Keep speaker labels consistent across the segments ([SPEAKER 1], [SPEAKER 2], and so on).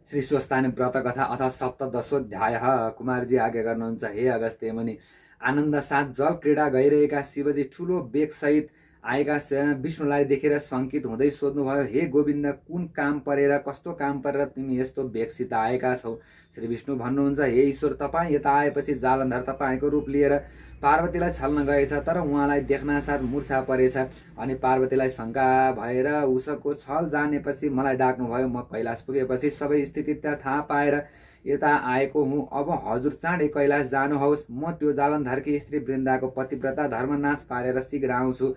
[SPEAKER 1] श्री स्वस्तानि व्रतकथा अथ सप्तदशोऽध्यायः। कुमारजी आज्ञा गर्नुहुन्छ, हे अगस्त्य मुनि, आनन्द साथ जल क्रीडा गइरहेका शिवजी ठुलो बेगसहित आएका विष्णुलाई देखेर शङ्कित हुँदै सोध्नुभयो, हे गोविन्द, कुन काम परेर कस्तो काम परेर तिमी यस्तो बेगसित आएका छौ? श्री विष्णु भन्नुहुन्छ, हे ईश्वर, तपाईँ यता आएपछि जालन्धर तपाईँको रूप लिएर पार्वतीलाई छल्न गएछ, तर उहाँलाई देख्नासाथ मूर्छा परेछ। अनि पार्वतीलाई शङ्का भएर उसको छल जानेपछि मलाई डाक्नुभयो। म कैलाश पुगेपछि सबै स्थिति थाहा पाएर यता आएको हुँ। अब हजुर चाँडै कैलाश जानुहोस्, म त्यो जालन्धरकी स्त्री वृन्दाको पतिव्रता धर्मनाश पारेर शीघ्र आउँछु।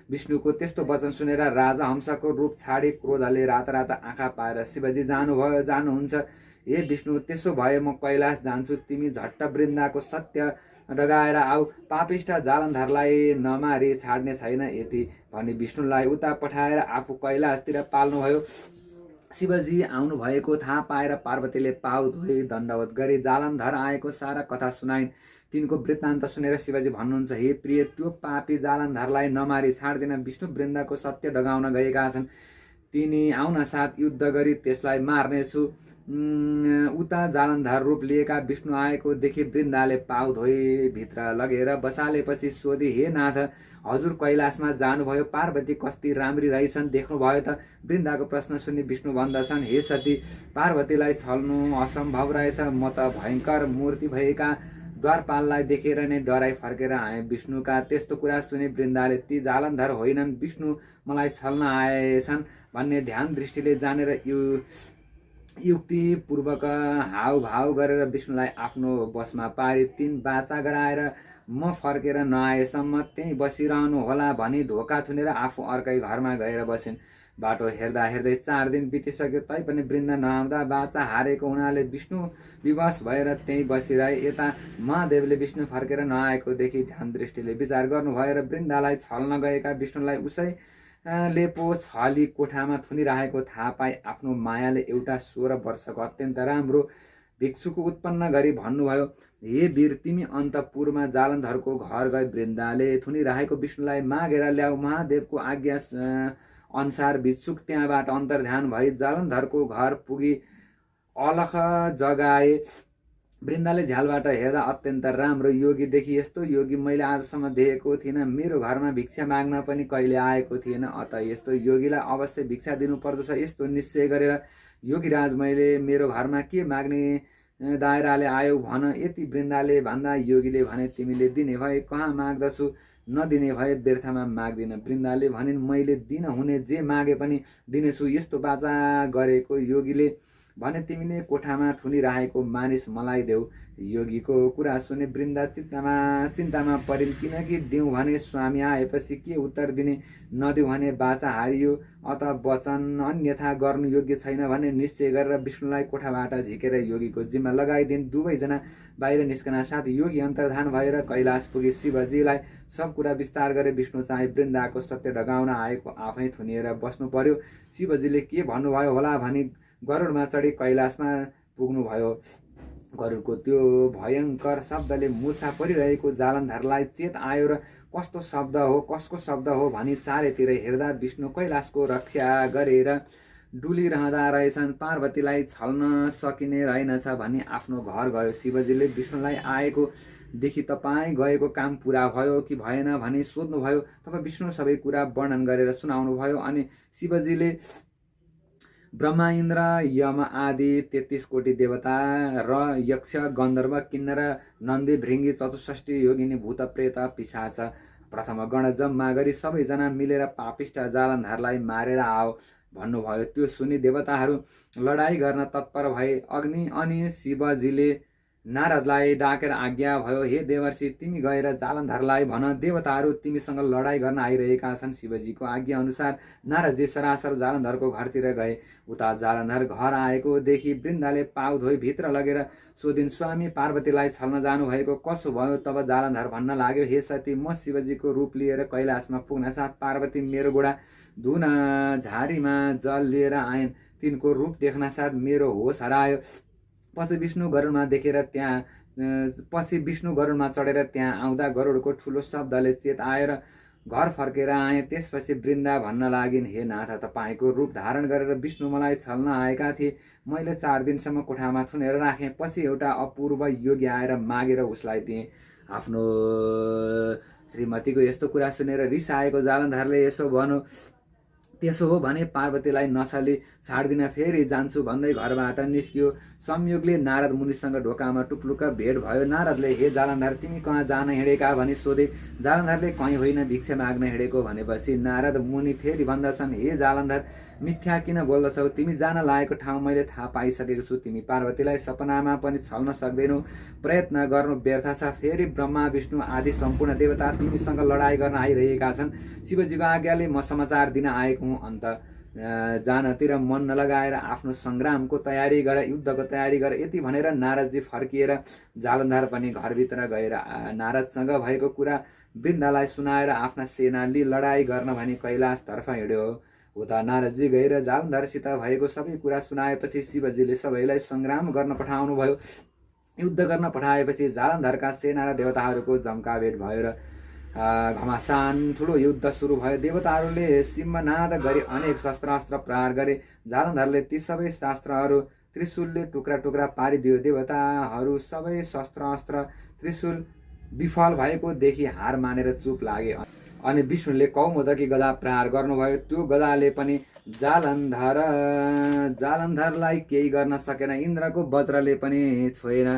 [SPEAKER 1] विष्णुको त्यस्तो वचन सुनेर राजा हंसको रूप छाडी क्रोधले राता आँखा पाएर शिवजी जानुहुन्छ। हे विष्णु, त्यसो भए म कैलाश जान्छु, तिमी झट्ट वृन्दाको सत्य डगाएर आऊ, पापिष्ट जालन्धरलाई नमारी छाड्ने छैन। यति भनी विष्णुलाई उता पठाएर आफू कैलाशतिर पाल्नुभयो। शिवजी आउनु भएको थाहा पाएर पार्वतीले पाउ धोई दण्डवत गरी जालन्धर आएको सारा कथा सुनाइन्। तिनको वृत्तान्त सुनेर शिवजी भन्नुहुन्छ, हे प्रिय, त्यो पापी जालन्धरलाई नमारी छाड्दिन। विष्णु वृन्दाको सत्य डगाउन गएका छन्, तिनी आउन साथ युद्ध गरी त्यसलाई मार्नेछु। उता जालन्धर रूप लिएका विष्णु आएको देखि वृन्दाले पाउ धोई भित्र लगेर बसालेपछि सोधी, हे नाथ, हजुर कैलाशमा जानुभयो, पार्वती कस्ती राम्री रहेछन् देख्नुभयो त? वृन्दाको प्रश्न सुनि विष्णु भन्दछन्, हे सती, पार्वतीलाई छल्नु असम्भव रहेछ। म त भयङ्कर मूर्ति भएका द्वारपाललाई देखेर नै डराई फर्केर आएँ। विष्णुका त्यस्तो कुरा सुनि वृन्दाले, ती जालन्धर होइनन्, विष्णु मलाई छल्न आएछन् भन्ने ध्यान दृष्टिले जानेर युक्तिपूर्वक हाउभाउ गरेर विष्णुलाई आफ्नो बसमा पारी 3 बाचा गराएर म फर्केर नआएसम्म त्यहीँ बसिरहनु होला भनी ढोका थुनेर आफू अर्कै घरमा गएर बसिन्। बाटो हेर्दा हेर्दै 4 दिन बितिसक्यो, तैपनि वृन्दा नआउँदा बाचा हारेको हुनाले विष्णु विवश भएर त्यहीँ बसिरहे। यता महादेवले विष्णु फर्केर नआएको देखि ध्यान दृष्टिले विचार गर्नुभयो र वृन्दालाई छल्न गएका विष्णुलाई उसैले पो छली कोठामा थुनिरहेको थाहा पाई आफ्नो मायाले एउटा 16 वर्षको अत्यन्त राम्रो भिक्षुको उत्पन्न गरी भन्नुभयो, हे वीर, तिमी अन्तपुरमा जालन्धरको घर गए वृन्दाले थुनिरहेको विष्णुलाई मागेर ल्याऊ। महादेवको आज्ञा अनुसार भिक्षुक त्यहाँबाट अन्तर्ध्यान भई जालन्धरको घर पुगी अलख जगाए। वृन्दाले झ्यालबाट हेर्दा अत्यन्त राम्रो योगी देखि, यस्तो योगी मैले आजसम्म देखेको थिइनँ। मेरो घरमा भिक्षा माग्न पनि कहिले आएको थिएन, अत यस्तो योगीलाई अवश्य भिक्षा दिनुपर्दछ। यस्तो निश्चय गरेर, योगीराज, मैले मेरो घरमा के माग्ने दायराले आयो भन। यति वृन्दाले भन्दा योगीले भने, तिमीले दिने भए कहाँ माग्दछु, नदिने भए व्यर्थमा माग्दिन। वृन्दाले भनिन्, मैले दिन हुने जे मागे पनि दिनेछु। यस्तो बाचा गरेको योगीले भने, तिमीले कोठामा थुनिरहेको मानिस मलाई देऊ। योगीको कुरा सुने वृन्दा चिन्तामा परिन्, किनकि दिउँ भने स्वामी आएपछि के उत्तर दिने, नदिउँ भने बाचा हारियो। अत वचन अन्यथा गर्नु योग्य छैन भने निश्चय गरेर विष्णुलाई कोठाबाट झिकेर योगीको जिम्मा लगाइदिन्। दुवैजना बाहिर निस्कन साथ योगी अन्तर्धान भएर कैलाश पुगे। शिवजीलाई सब कुरा विस्तार गरे। विष्णु चाहिँ वृन्दाको सत्य डगाउन आएको आफै थुनिएर बस्नु पर्यो। शिवजीले के भन्नुभयो होला भनी गरुडमा चढी कैलाशमा पुग्नुभयो। गरुडको त्यो भयङ्कर शब्दले मूर्छा परिरहेको जालन्धरलाई चेत आयो र कस्तो शब्द हो, कसको शब्द हो भनी चारैतिर हेर्दा विष्णु कैलाशको रक्षा गरेर डुलिरहँदा रहेछन्। पार्वतीलाई छल्न सकिने रहेनछ भनी आफ्नो घर गयो। शिवजीले विष्णुलाई आएको देखि तपाईँ गएको काम पुरा भयो कि भएन भनी सोध्नुभयो। तब विष्णु सबै कुरा वर्णन गरेर सुनाउनुभयो। अनि शिवजीले ब्रह्मा, इन्द्र, यम आदि 33 कोटी देवता र यक्ष, गन्धर्व, किन्नर, नन्दी, भृङ्गी, 64 योगिनी, भूत, प्रेत, पिशाच, प्रथम गण जम्मा गरी सबैजना मिलेर पापिष्ट जालन्धरलाई मारेर आओ भन्नुभयो। त्यो सुनि देवताहरू लडाईँ गर्न तत्पर भए। अग्नि अनि शिवजीले नारदलाई डाकेर आज्ञा भयो, हे देवर्षि, तिमी गएर जालन्धरलाई भन, देवताहरू तिमीसँग लडाईँ गर्न आइरहेका छन्। शिवजीको आज्ञा अनुसार नारदजी सरासर जालन्धरको घरतिर गए। उता जालन्धर घर आएको देखि वृन्दाले पाउ धोई भित्र लगेर सोधिन्, स्वामी, पार्वतीलाई छल्न जानुभएको कसो भयो? तब जालन्धर भन्न लाग्यो, हे सती, म शिवजीको रूप लिएर कैलाशमा पुग्न साथ पार्वती मेरो गोडा धुन झारीमा जल लिएर आइन्। तिनको रूप देख्न साथ मेरो होस हरायो। पछि विष्णु गरुडमा चढेर त्यहाँ आउँदा गरुडको ठुलो शब्दले चेत आएर घर फर्केर आएँ। त्यसपछि वृन्दा भन्न लागिन्, हे नाथ, तपाईँको रूप धारण गरेर विष्णु मलाई छल्न आएका थिए। मैले 4 दिनसम्म कोठामा थुनेर राखेँ। पछि एउटा अपूर्व योगी आएर मागेर उसलाई दिएँ। आफ्नो श्रीमतीको यस्तो कुरा सुनेर रिसाएको जालन्धरले त्यसो हो भने पार्वतीलाई नछली छाड्दिन, फेरि जान्छु भन्दै घरबाट निस्कियो। संयोगले नारद मुनिसँग ढोकामा टुप्लुक्क भेट भयो। नारदले, हे जालन्धर, तिमी कहाँ जान हिँडेका भनी सोधे। जालन्धरले, कहीँ होइन, भिक्षा माग्न हिँडेको भनेपछि नारद मुनि फेरि भन्दछन्, हे जालन्धर, मिथ्या किन बोल्दछौ? तिमी जान लागेको ठाउँ मैले थाहा पाइसकेको छु। तिमी पार्वतीलाई सपनामा पनि छल्न सक्दैनौ। प्रयत्न गर्नु व्यर्थ छ। फेरि ब्रह्मा विष्णु आदि सम्पूर्ण देवता तिमीसँग लडाइँ गर्न आइरहेका छन्। शिवजीको आज्ञाले म समाचार दिन आएको हुँ। अन्त जानतिर मन नलगाएर आफ्नो सङ्ग्रामको तयारी गर, युद्धको तयारी गर। यति भनेर नारदजी फर्किएर जालन्धर पनि घरभित्र गएर नारदसँग भएको कुरा वृन्दालाई सुनाएर आफ्ना सेना लिई लडाइँ गर्न भनी कैलाशतर्फ हिँड्यो। उता नारदजी गएर जालन्धरसित भएको सबै कुरा सुनाएपछि शिवजीले सबैलाई सङ्ग्राम गर्न पठाउनु भयो। युद्ध गर्न पठाएपछि जालन्धरका सेना र देवताहरूको जम्काभेट भयो र घमासान ठुलो युद्ध सुरु भयो। देवताहरूले सिंहनाद गरी अनेक शस्त्रास्त्र प्रहार गरे। जालन्धरले ती सबै शास्त्रहरू त्रिशूलले टुक्रा टुक्रा पारिदियो। देवताहरू सबै शस्त्रास्त्र त्रिशूल विफल भएको देखि हार मानेर चुप लागे। अनि विष्णुले कौमोदकी गदा प्रहार गर्नुभयो। त्यो गदाले पनि जालन्धरलाई केही गर्न सकेन। इन्द्रको वज्रले पनि छोएन।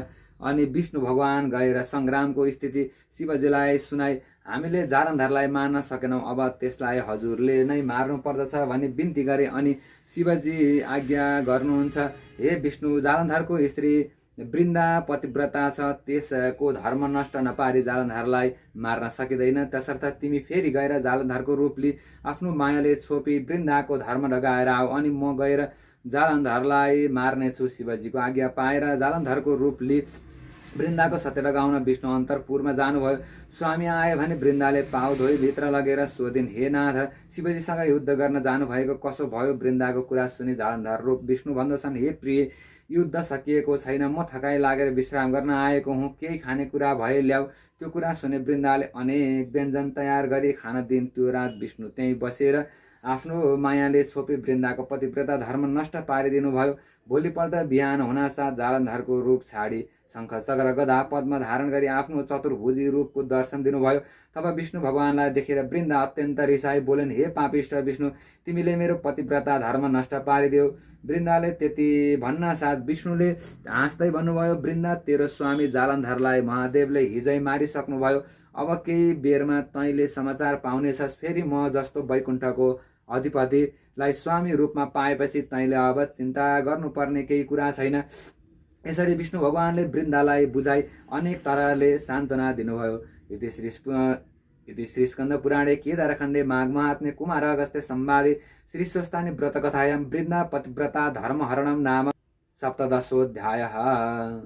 [SPEAKER 1] अनि विष्णु भगवान गएर सङ्ग्रामको स्थिति शिवजीलाई सुनाई। हामीले जालन्धरलाई मार्न सकेनौँ, अब त्यसलाई हजुरले नै मार्नु पर्दछ भनी बिन्ती गरे। अनि शिवजी आज्ञा गर्नुहुन्छ, हे विष्णु, जालन्धरको स्त्री वृन्दा पतिव्रता छ। त्यसको धर्म नष्ट नपारी जालन्धरलाई मार्न सकिँदैन। त्यसर्थ तिमी फेरि गएर जालन्धरको रूप लिई आफ्नो मायाले छोपी वृन्दाको धर्म लगाएर आऊ, अनि म गएर जालन्धरलाई मार्नेछु। शिवजीको आज्ञा पाएर जालन्धरको रूप लिई वृन्दाको सत्य लगाउन विष्णु अन्तरपुरमा जानुभयो। स्वामी आए भने वृन्दाले पाउ धोई भित्र लगेर सोधिन्, हे नाथ, शिवजीसँग युद्ध गर्न जानुभएको कसो भयो? वृन्दाको कुरा सुनि जालन्धर रूप विष्णु भन्दछन्, हे प्रिय, युद्ध सकिएको छैन। म थकाइ लागेर विश्राम गर्न आएको हुँ। केही खानेकुरा भए ल्याऊ। त्यो कुरा सुने वृन्दाले अनेक व्यञ्जन तयार गरी खान दिन। त्यो रात विष्णु त्यहीँ बसेर आफ्नो मायाले छोपी वृन्दाको पतिव्रता धर्म नष्ट पारिदिनु भयो। भोलिपल्ट बिहान हुनासाथ जालन्धरको रूप छाडी शङ्ख चक्र गदा पद्म धारण गरी आफ्नो चतुर्भुजी रूपको दर्शन दिनुभयो। तब विष्णु भगवानलाई देखेर वृन्दा अत्यन्त रिसाई बोलिन्, हे पापिष्ट विष्णु, तिमीले मेरो पतिव्रता धर्म नष्ट पारिदियो। वृन्दाले त्यति भन्नासाथ विष्णुले हाँस्दै भन्नुभयो, वृन्दा, तेरो स्वामी जालन्धरलाई महादेवले हिजै मारिसक्नुभयो। अब केही बेरमा तैँले समाचार पाउनेछस्। फेरि म जस्तो वैकुण्ठको अधिपतिलाई स्वामी रूपमा पाएपछि तैँले अब चिन्ता गर्नुपर्ने केही कुरा छैन। यसरी विष्णु भगवानले वृन्दालाई बुझाई अनेक तरहले सान्त्वना दिनुभयो। इति श्री स्कन्द पुराणे केदारखण्डे माघ महात्म्ये कुमार अगस्त्य संवादे श्री स्वस्तानि व्रतकथायां वृन्दा पतिव्रता धर्महरणं नाम 17 अध्यायः।